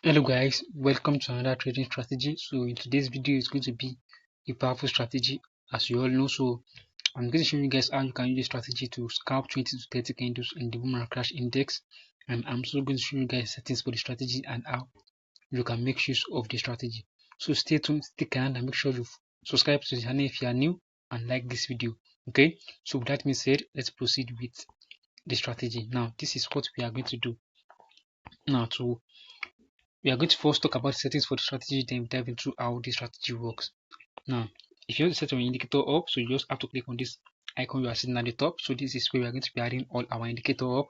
Hello guys, welcome to another trading strategy. So in today's video it's going to be a powerful strategy as you all know. So I'm going to show you guys how you can use this strategy to scalp 20 to 30 candles in the boom and crash index, and I'm also going to show you guys settings for the strategy and how you can make use of the strategy. So stay tuned, stick around, and make sure you subscribe to the channel if you are new and like this video. Okay, so with that being said, let's proceed with the strategy. Now this is what we are going to do. Now we are going to first talk about settings for the strategy, then we dive into how the strategy works. Now, if you want to set your indicator up, so you just have to click on this icon you are seeing at the top. So this is where we are going to be adding all our indicator up.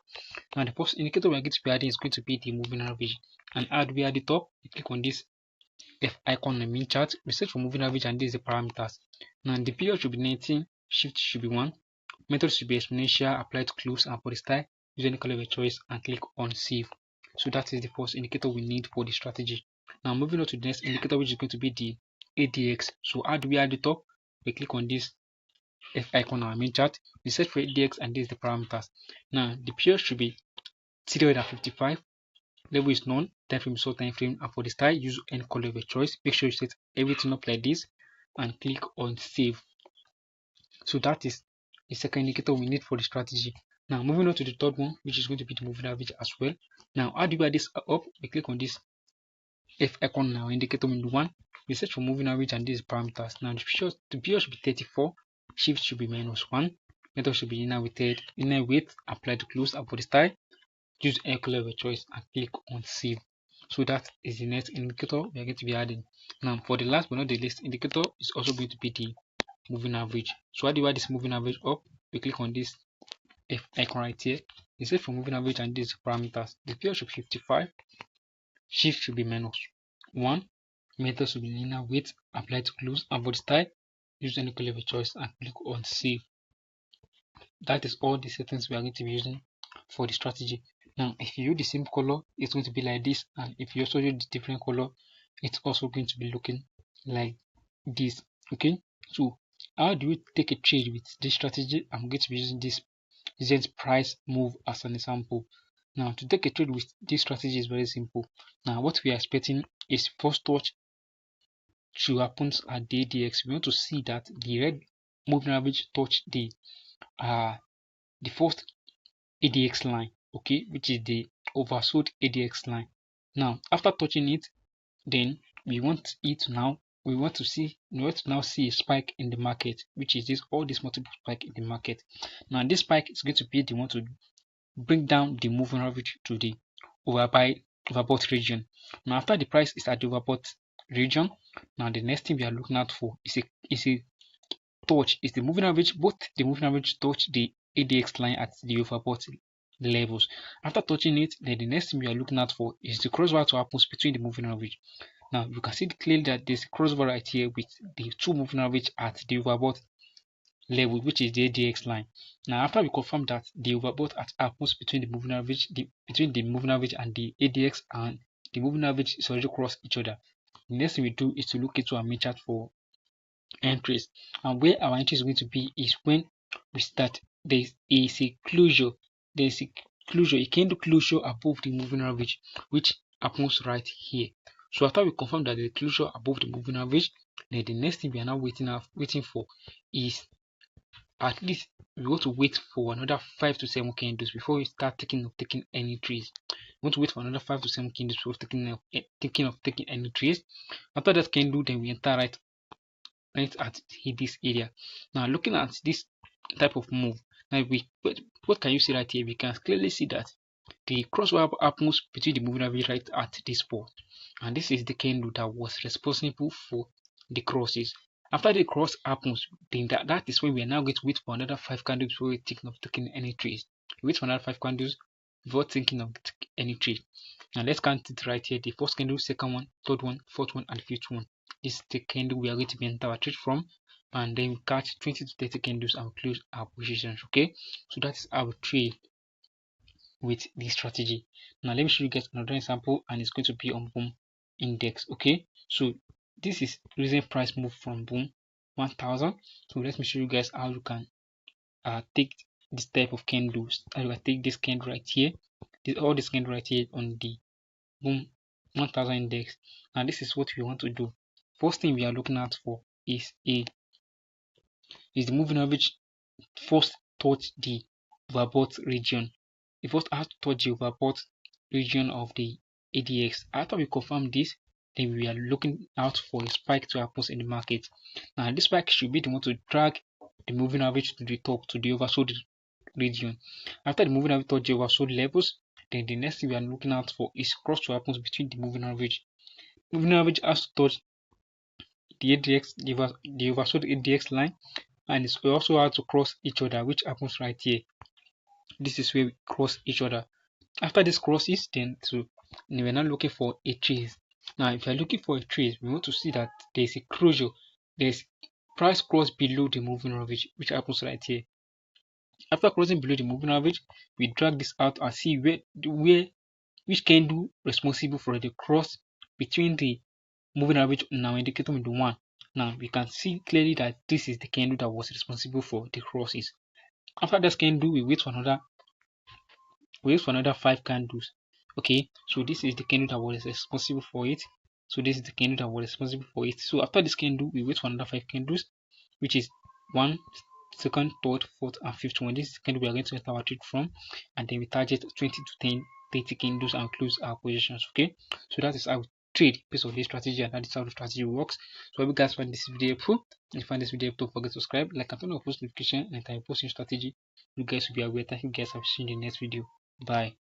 Now the first indicator we are going to be adding is going to be the moving average. And how do we add it up? We click on this F icon on the main chart. We search for moving average, and this is the parameters. Now the period should be 19, shift should be 1, method should be exponential, apply to close, and for the style, use any color of your choice and click on save. So that is the first indicator we need for the strategy. Now moving on to the next indicator, which is going to be the ADX. So how do we add it up? We click on this F icon on our main chart. We search for ADX, and this is the parameters. Now the period should be 355. Level is none, time frame is time frame, and for the style, use any color of your choice. Make sure you set everything up like this and click on save. So that is the second indicator we need for the strategy. Now moving on to the third one, which is going to be the moving average as well. Now how do we add this up? We click on this F icon now, indicator window 1. We search for moving average, and these parameters. Now the period should be 34, shift should be -1, method should be inner weight, apply to close, and for the style, use any color of your choice and click on save. So that is the next indicator we are going to be adding. Now for the last but not the least indicator is also going to be the moving average. So how do you add this moving average up? We click on this F icon right here. We search for moving average, and these parameters. The period should be 55, shift should be -1, method should be linear weight, apply to close, and for the style, use any color of your choice and click on save. That is all the settings we are going to be using for the strategy. Now if you use the same color, it's going to be like this, and if you also use the different color, it's also going to be looking like this. Okay, so how do we take a trade with this strategy? I'm going to be using this Zen's price move as an example. Now to take a trade with this strategy is very simple. Now what we are expecting is first touch to happen at the ADX. We want to see that the red moving average touch the first ADX line, okay, which is the oversold ADX line. Now after touching it, then we want to now see a spike in the market, which is all this multiple spike in the market. Now this spike is going to be the one to bring down the moving average to the overbought region. Now after the price is at the overbought region, now the next thing we are looking out for is a touch, is the moving average, both the moving average touch the ADX line at the overbought levels. After touching it, then the next thing we are looking out for is the crossover to happen between the moving average. Now you can see clearly that there's a crossover right here with the two moving average at the overbought level, which is the ADX line. Now after we confirm that the overbought happens between the moving average, and the ADX, and the moving average is already cross each other, the next thing we do is to look into our main chart for entries. And where our entry is going to be is when we start there is a closure, a candle closure above the moving average, which happens right here. So after we confirm that the closure above the moving average, then the next thing we are now waiting for is, at least we want to wait for another 5 to 7 candles before we start taking any trades. We want to wait for another 5 to 7 candles before taking any trades. After that candle, then we enter right at this area. Now looking at this type of move, now what can you see right here? We can clearly see that the crossover happens between the moving average right at this spot, and this is the candle that was responsible for the crosses. After the cross happens, then that is when we are now going to wait for another 5 candles before we think of taking any trades. Wait for another 5 candles before thinking of any trade. Now let's count it right here: the first candle, second one, third one, fourth one, and fifth one. This is the candle we are going to be enter our trade from, and then we catch 20 to 30 candles and close our positions. Okay, so that is our trade with this strategy. Now let me show you guys another example, and it's going to be on boom index. Okay, so this is recent price move from boom 1000. So let me show you guys how you can take this type of candles. I will take this candle right here, all this candle right here on the boom 1000 index. And this is what we want to do. First thing we are looking out for is the moving average first touch the overbought region. It first has to touch the overbought region of the ADX. After we confirm this, then we are looking out for a spike to happen in the market. Now this spike should be the one to drag the moving average to the top, to the oversold region. After the moving average touch the oversold levels, then the next thing we are looking out for is cross to happen between the moving average. Moving average has to touch the ADX, the oversold ADX line, and it's also hard to cross each other, which happens right here. This is where we cross each other. After this crosses, then we're now looking for a trace. Now if you're looking for a trace, we want to see that there's a closure, there's price cross below the moving average, which happens right here. After crossing below the moving average, we drag this out and see which candle responsible for the cross between the moving average on our indicator window 1. Now we can see clearly that this is the candle that was responsible for the crosses. After this candle, we wait for another 5 candles. Okay, so this is the candle that was responsible for it. So after this candle, we wait for another 5 candles, which is 1, 2nd, 3rd, 4th, and 5th one. This is the candle we are going to enter our trade from, and then we target 20 to 30 candles and close our positions. Okay, so that is how we trade based on this strategy, and that is how the strategy works. So I hope you guys find this video helpful. If you find this video helpful, don't forget to subscribe, like, and turn on post notification, and time posting strategy. You guys will be aware. Thank you guys. I'll see you in the next video. Bye.